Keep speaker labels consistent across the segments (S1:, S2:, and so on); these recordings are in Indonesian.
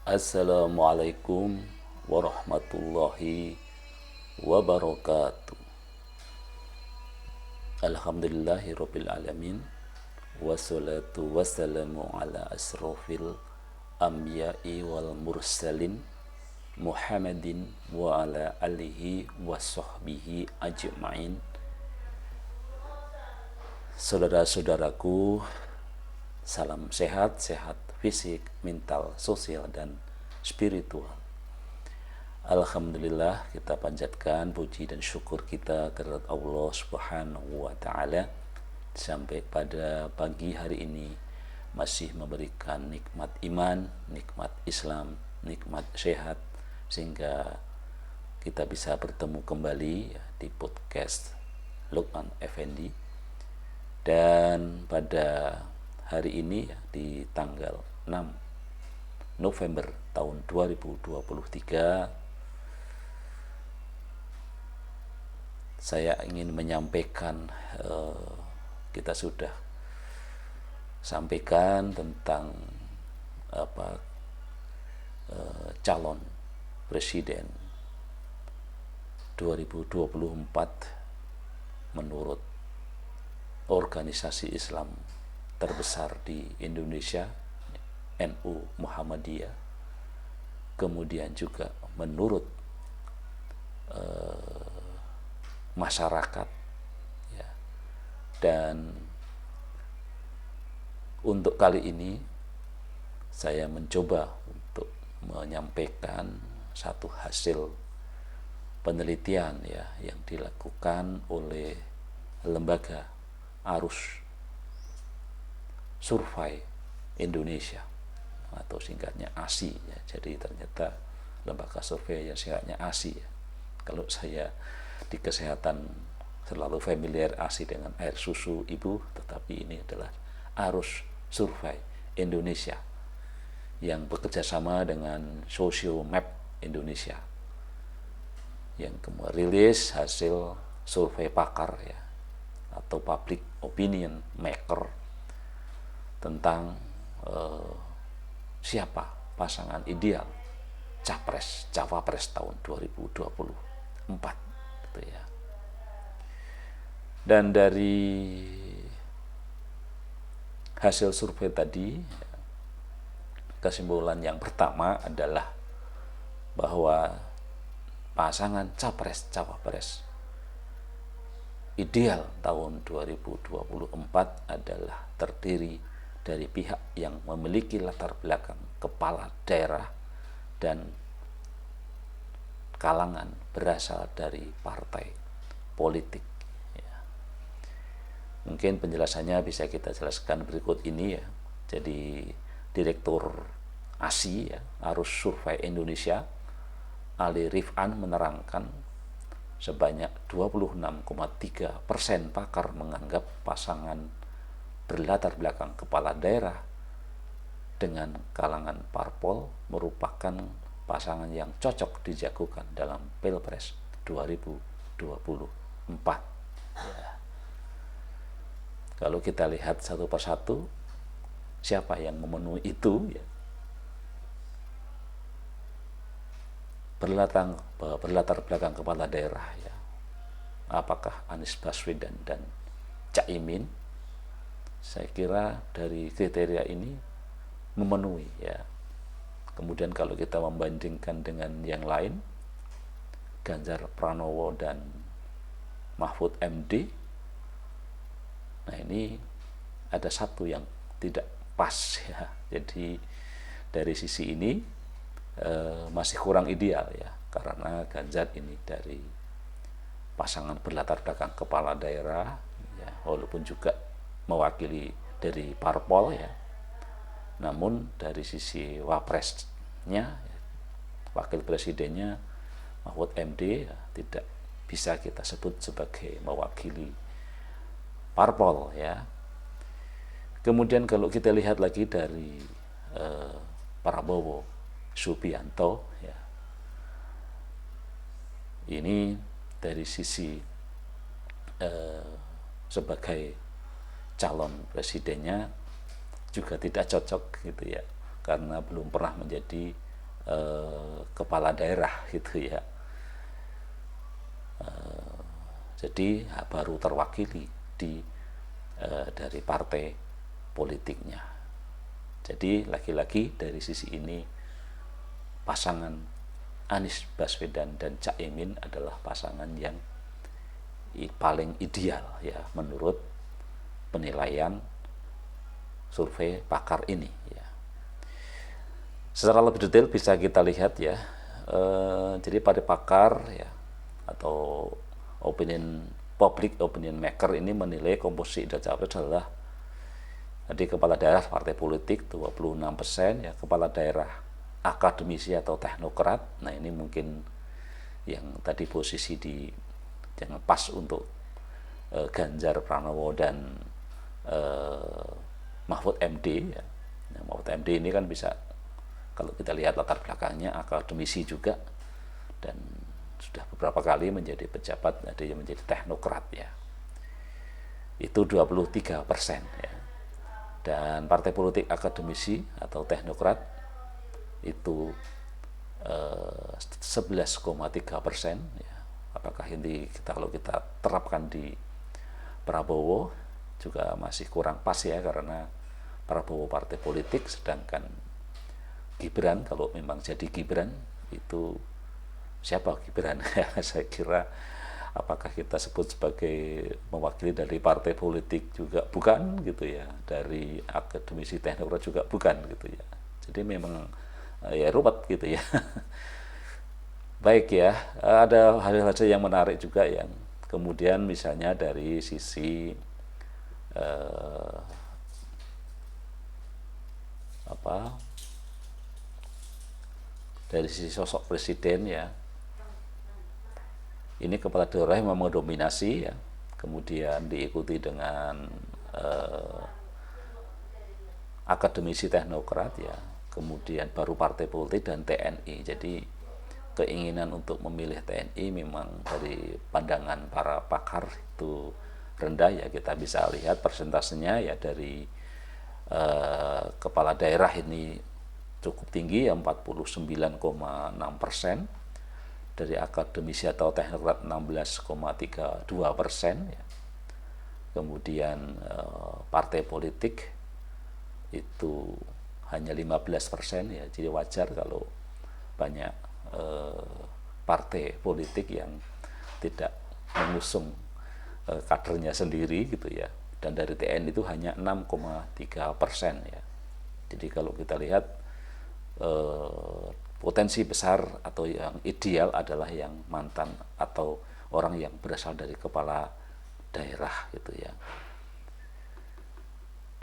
S1: Assalamualaikum warahmatullahi wabarakatuh. Alhamdulillahirabbil alamin. Wassalatu wassalamu ala asrofil anbiya'i wal mursalin Muhammadin wa ala alihi wa sahbihi ajma'in. Saudara-saudaraku, salam sehat, sehat fisik, mental, sosial, dan spiritual. Alhamdulillah, kita panjatkan puji dan syukur kita kepada Allah Subhanahu wa Ta'ala sampai pada pagi hari ini masih memberikan nikmat iman, nikmat Islam, nikmat sehat, sehingga kita bisa bertemu kembali di podcast Luqman Effendi. Dan pada hari ini di tanggal 6 November tahun 2023, saya ingin menyampaikan, kita sudah sampaikan tentang calon presiden 2024 menurut organisasi Islam terbesar di Indonesia, NU Muhammadiyah, kemudian juga menurut masyarakat, ya. Dan untuk kali ini saya mencoba untuk menyampaikan satu hasil penelitian, ya, yang dilakukan oleh lembaga Arus Survei Indonesia atau singkatnya ASI, ya. Jadi ternyata lembaga survei yang singkatnya ASI, ya. Kalau saya di kesehatan selalu familiar ASI dengan air susu ibu, tetapi ini adalah Arus Survei Indonesia yang bekerja sama dengan Socio-Map Indonesia yang merilis hasil survei pakar, ya, atau public opinion maker tentang siapa pasangan ideal capres cawapres tahun 2024, gitu ya. Dan dari hasil survei tadi, kesimpulan yang pertama adalah bahwa pasangan capres cawapres ideal tahun 2024 adalah terdiri dari pihak yang memiliki latar belakang kepala daerah dan kalangan berasal dari partai politik, ya. Mungkin penjelasannya bisa kita jelaskan berikut ini, ya. Jadi Direktur ASI, ya, Arus Survei Indonesia, Ali Rifan, menerangkan sebanyak 26,3% pakar menganggap pasangan berlatar belakang kepala daerah dengan kalangan parpol merupakan pasangan yang cocok dijagokan dalam Pilpres 2024. Ya. Kalau kita lihat satu persatu siapa yang memenuhi itu, ya. Berlatar belakang kepala daerah, ya. Apakah Anies Baswedan dan Caimin? Saya kira dari kriteria ini memenuhi, ya. Kemudian kalau kita membandingkan dengan yang lain, Ganjar Pranowo dan Mahfud MD, nah ini ada satu yang tidak pas, ya. Jadi dari sisi ini masih kurang ideal, ya, karena Ganjar ini dari pasangan berlatar belakang kepala daerah, ya, walaupun juga mewakili dari parpol, ya, namun dari sisi wapresnya, ya, wakil presidennya Mahfud MD, ya, tidak bisa kita sebut sebagai mewakili parpol, ya. Kemudian kalau kita lihat lagi dari Prabowo Subianto, ya, ini dari sisi sebagai calon presidennya juga tidak cocok, gitu ya, karena belum pernah menjadi kepala daerah gitu ya. Jadi baru terwakili dari partai politiknya. Jadi lagi-lagi dari sisi ini pasangan Anies Baswedan dan Cak Imin adalah pasangan yang paling ideal ya menurut penilaian survei pakar ini ya. Secara lebih detail bisa kita lihat ya. Jadi pada pakar ya atau public opinion maker ini menilai komposisi capres adalah jadi kepala daerah partai politik 26% ya, kepala daerah akademisi atau teknokrat. Nah, ini mungkin yang tadi posisi yang pas untuk Ganjar Pranowo dan Mahfud MD ya. Nah, Mahfud MD ini kan bisa kalau kita lihat latar belakangnya akademisi juga dan sudah beberapa kali menjadi pejabat, ada yang menjadi teknokrat ya. Itu 23% ya. Dan partai politik akademisi atau teknokrat itu 11,3% ya. Apakah ini kalau kita terapkan di Prabowo juga masih kurang pas ya, karena Prabowo partai politik, sedangkan Gibran kalau memang jadi Gibran itu siapa Gibran? Saya kira apakah kita sebut sebagai mewakili dari partai politik juga bukan gitu ya, dari akademisi teknokrat juga bukan gitu ya. Jadi memang ya ruwet gitu ya. Baik ya, ada hal-hal saja yang menarik juga yang kemudian misalnya dari sisi dari sisi sosok presiden ya, ini kepala daerah yang memang mendominasi ya, kemudian diikuti dengan akademisi teknokrat ya, kemudian baru partai politik dan TNI. Jadi keinginan untuk memilih TNI memang dari pandangan para pakar itu rendah ya. Kita bisa lihat persentasenya ya, dari kepala daerah ini cukup tinggi ya, 49,6%, dari akademisi atau teknokrat 16,32% ya. Kemudian partai politik itu hanya 15% ya. Jadi wajar kalau banyak partai politik yang tidak mengusung kadernya sendiri gitu ya. Dan dari TNI itu hanya 6,3% ya. Jadi kalau kita lihat potensi besar atau yang ideal adalah yang mantan atau orang yang berasal dari kepala daerah gitu ya.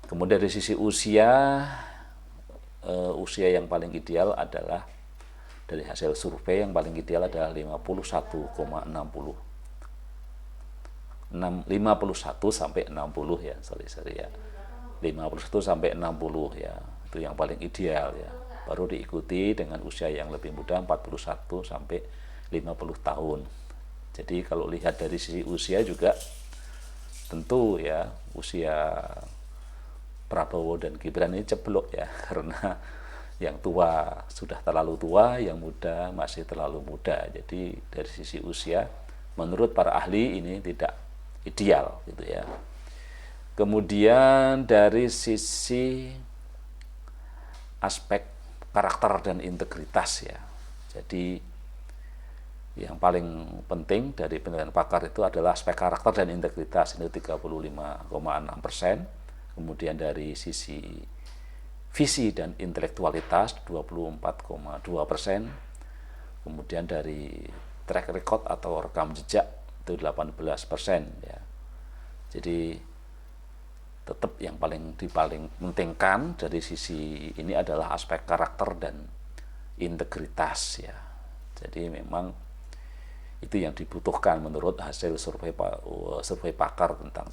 S1: Kemudian dari sisi usia yang paling ideal adalah dari hasil survei yang paling ideal adalah 51 sampai 60 ya, sorry ya. 51 sampai 60 ya, itu yang paling ideal ya. Baru diikuti dengan usia yang lebih muda 41 sampai 50 tahun. Jadi kalau lihat dari sisi usia juga tentu ya usia Prabowo dan Gibran ini ceblok ya, karena yang tua sudah terlalu tua, yang muda masih terlalu muda. Jadi dari sisi usia menurut para ahli ini tidak ideal gitu ya. Kemudian dari sisi aspek karakter dan integritas ya. Jadi yang paling penting dari penilaian pakar itu adalah aspek karakter dan integritas, ini 35,6%. Kemudian dari sisi visi dan intelektualitas 24,2%. Kemudian dari track record atau rekam jejak itu 18% ya. Jadi tetap yang paling pentingkan dari sisi ini adalah aspek karakter dan integritas ya. Jadi memang itu yang dibutuhkan menurut hasil survei pakar tentang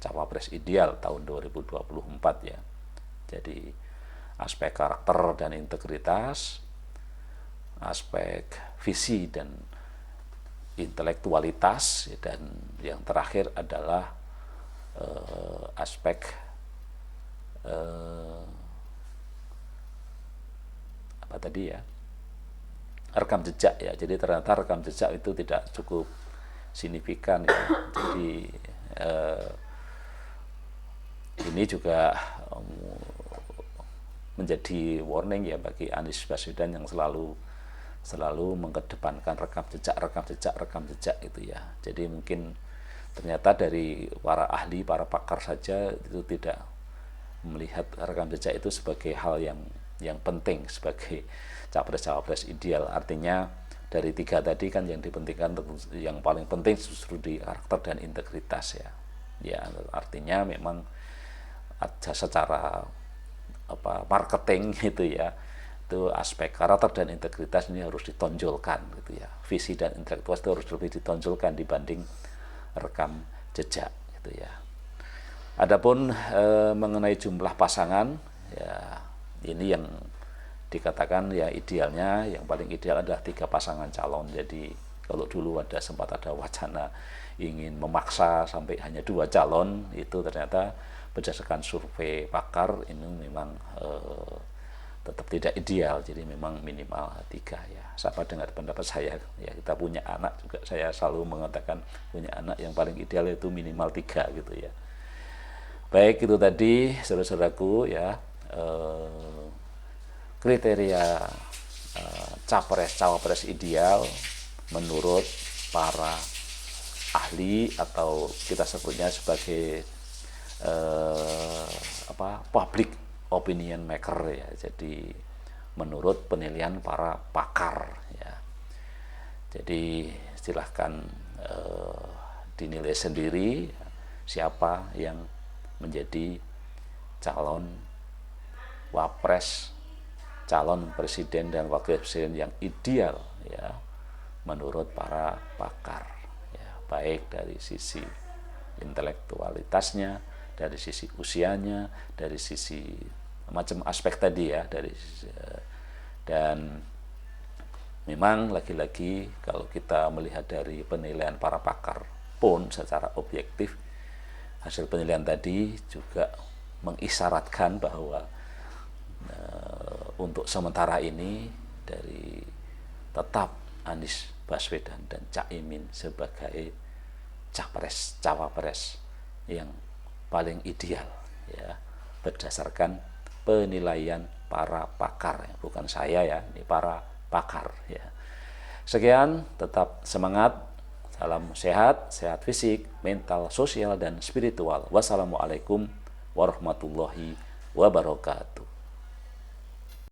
S1: cawapres ideal tahun 2024 ya. Jadi aspek karakter dan integritas, aspek visi dan intelektualitas, dan yang terakhir adalah aspek apa tadi ya, rekam jejak ya. Jadi ternyata rekam jejak itu tidak cukup signifikan ya. Jadi ini juga menjadi warning ya bagi Anies Baswedan yang selalu mengedepankan rekam jejak gitu ya. Jadi mungkin ternyata dari para ahli, para pakar saja itu tidak melihat rekam jejak itu sebagai hal yang penting sebagai capres-cawapres ideal. Artinya dari 3 tadi kan yang dipentingkan, yang paling penting justru di karakter dan integritas ya. Ya artinya memang secara marketing gitu ya, itu aspek karakter dan integritas ini harus ditonjolkan gitu ya. Visi dan integritas itu harus lebih ditonjolkan dibanding rekam jejak gitu ya. Adapun mengenai jumlah pasangan ya, ini yang dikatakan ya idealnya, yang paling ideal adalah 3 pasangan calon. Jadi kalau dulu sempat ada wacana ingin memaksa sampai hanya 2 calon, itu ternyata berdasarkan survei pakar ini memang tetap tidak ideal. Jadi memang minimal 3 ya. Sama dengan pendapat saya ya, kita punya anak juga, saya selalu mengatakan punya anak yang paling ideal itu minimal 3 gitu ya. Baik, itu tadi saudara-saudaraku ya, kriteria capres-cawapres ideal menurut para ahli, atau kita sebutnya sebagai public opinion maker ya. Jadi menurut penilaian para pakar ya. Jadi silahkan dinilai sendiri siapa yang menjadi calon wapres, calon presiden dan wakil presiden yang ideal ya menurut para pakar ya, baik dari sisi intelektualitasnya, dari sisi usianya, dari sisi macam aspek tadi ya, dan memang lagi-lagi kalau kita melihat dari penilaian para pakar pun secara objektif, hasil penilaian tadi juga mengisyaratkan bahwa untuk sementara ini dari tetap Anies Baswedan dan Caimin sebagai capres cawapres yang paling ideal ya, berdasarkan penilaian para pakar, bukan saya ya, ini para pakar ya. Sekian, tetap semangat, salam sehat, sehat fisik, mental, sosial dan spiritual. Wassalamualaikum warahmatullahi wabarakatuh.